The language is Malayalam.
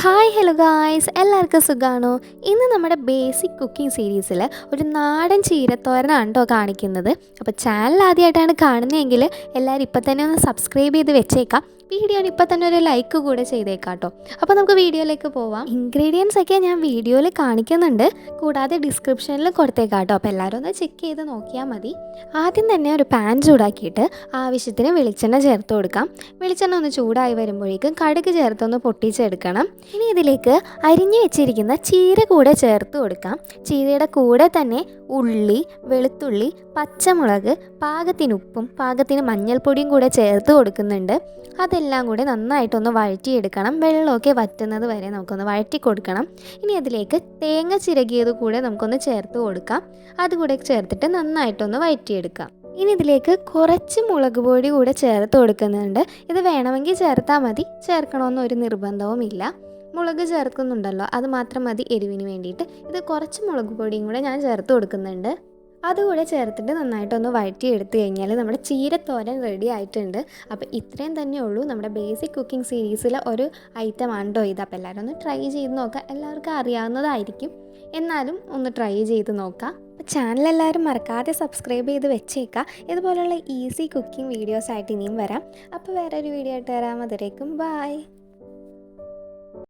ഹായ് ഹലോ ഗായ്സ്, എല്ലാവർക്കും സുഖമാണോ? ഇന്ന് നമ്മുടെ ബേസിക് കുക്കിംഗ് സീരീസിൽ ഒരു നാടൻ ചീരത്തോരനാണ് കേട്ടോ കാണിക്കുന്നത്. അപ്പോൾ ചാനൽ ആദ്യമായിട്ടാണ് കാണുന്നതെങ്കിൽ എല്ലാവരും ഇപ്പം തന്നെ ഒന്ന് സബ്സ്ക്രൈബ് ചെയ്ത് വെച്ചേക്കാം. വീഡിയോന് ഇപ്പം തന്നെ ഒരു ലൈക്ക് കൂടെ ചെയ്തേക്കാം കേട്ടോ. അപ്പോൾ നമുക്ക് വീഡിയോയിലേക്ക് പോവാം. ഇൻഗ്രീഡിയൻസ് ഒക്കെ ഞാൻ വീഡിയോയിൽ കാണിക്കുന്നുണ്ട്, കൂടാതെ ഡിസ്ക്രിപ്ഷനിൽ കൊടുത്തേക്കാം കേട്ടോ. അപ്പോൾ എല്ലാവരും ഒന്ന് ചെക്ക് ചെയ്ത് നോക്കിയാൽ മതി. ആദ്യം തന്നെ ഒരു പാൻ ചൂടാക്കിയിട്ട് ആവശ്യത്തിന് വെളിച്ചെണ്ണ ചേർത്ത് കൊടുക്കാം. വെളിച്ചെണ്ണ ഒന്ന് ചൂടായി വരുമ്പോഴേക്കും കടുക് ചേർത്തൊന്ന് പൊട്ടിച്ചെടുക്കണം. ഇനി ഇതിലേക്ക് അരിഞ്ഞു വെച്ചിരിക്കുന്ന ചീര കൂടെ ചേർത്ത് കൊടുക്കാം. ചീരയുടെ കൂടെ തന്നെ ഉള്ളി, വെളുത്തുള്ളി, പച്ചമുളക്, പാകത്തിന് ഉപ്പും പാകത്തിന് മഞ്ഞൾപ്പൊടിയും കൂടെ ചേർത്ത് കൊടുക്കുന്നുണ്ട്. അതെല്ലാം കൂടെ നന്നായിട്ടൊന്ന് വഴറ്റിയെടുക്കണം. വെള്ളമൊക്കെ വറ്റുന്നത് വരെ നമുക്കൊന്ന് വഴറ്റി കൊടുക്കണം. ഇനി അതിലേക്ക് തേങ്ങ ചിരകിയത് കൂടെ നമുക്കൊന്ന് ചേർത്ത് കൊടുക്കാം. അതുകൂടെ ചേർത്തിട്ട് നന്നായിട്ടൊന്ന് വഴറ്റിയെടുക്കാം. ഇനി ഇതിലേക്ക് കുറച്ച് മുളക് പൊടി കൂടെ ചേർത്ത് കൊടുക്കുന്നുണ്ട്. ഇത് വേണമെങ്കിൽ ചേർത്താൽ മതി, ചേർക്കണമെന്നൊരു നിർബന്ധവുമില്ല. മുളക് ചേർക്കുന്നുണ്ടല്ലോ, അത് മാത്രം മതി എരിവിന് വേണ്ടിയിട്ട്. ഇത് കുറച്ച് മുളക് പൊടിയും കൂടെ ഞാൻ ചേർത്ത് കൊടുക്കുന്നുണ്ട്. അതുകൂടെ ചേർത്തിട്ട് നന്നായിട്ടൊന്ന് വഴറ്റി എടുത്തു കഴിഞ്ഞാൽ നമ്മുടെ ചീരത്തോരൻ റെഡി ആയിട്ടുണ്ട്. അപ്പോൾ ഇത്രയും തന്നെ ഉള്ളൂ നമ്മുടെ ബേസിക് കുക്കിംഗ് സീരീസിലെ ഒരു ഐറ്റമാണ് കേട്ടോ ഇത്. അപ്പോൾ എല്ലാവരും ഒന്ന് ട്രൈ ചെയ്ത് നോക്കാം. എല്ലാവർക്കും അറിയാവുന്നതായിരിക്കും, എന്നാലും ഒന്ന് ട്രൈ ചെയ്ത് നോക്കാം. ചാനൽ എല്ലാവരും മറക്കാതെ സബ്സ്ക്രൈബ് ചെയ്ത് വെച്ചേക്കാം. ഇതുപോലുള്ള ഈസി കുക്കിംഗ് വീഡിയോസായിട്ട് ഇനിയും വരാം. അപ്പോൾ വേറൊരു വീഡിയോ ആയിട്ട് വരാം. അതിലേക്കും ബൈ.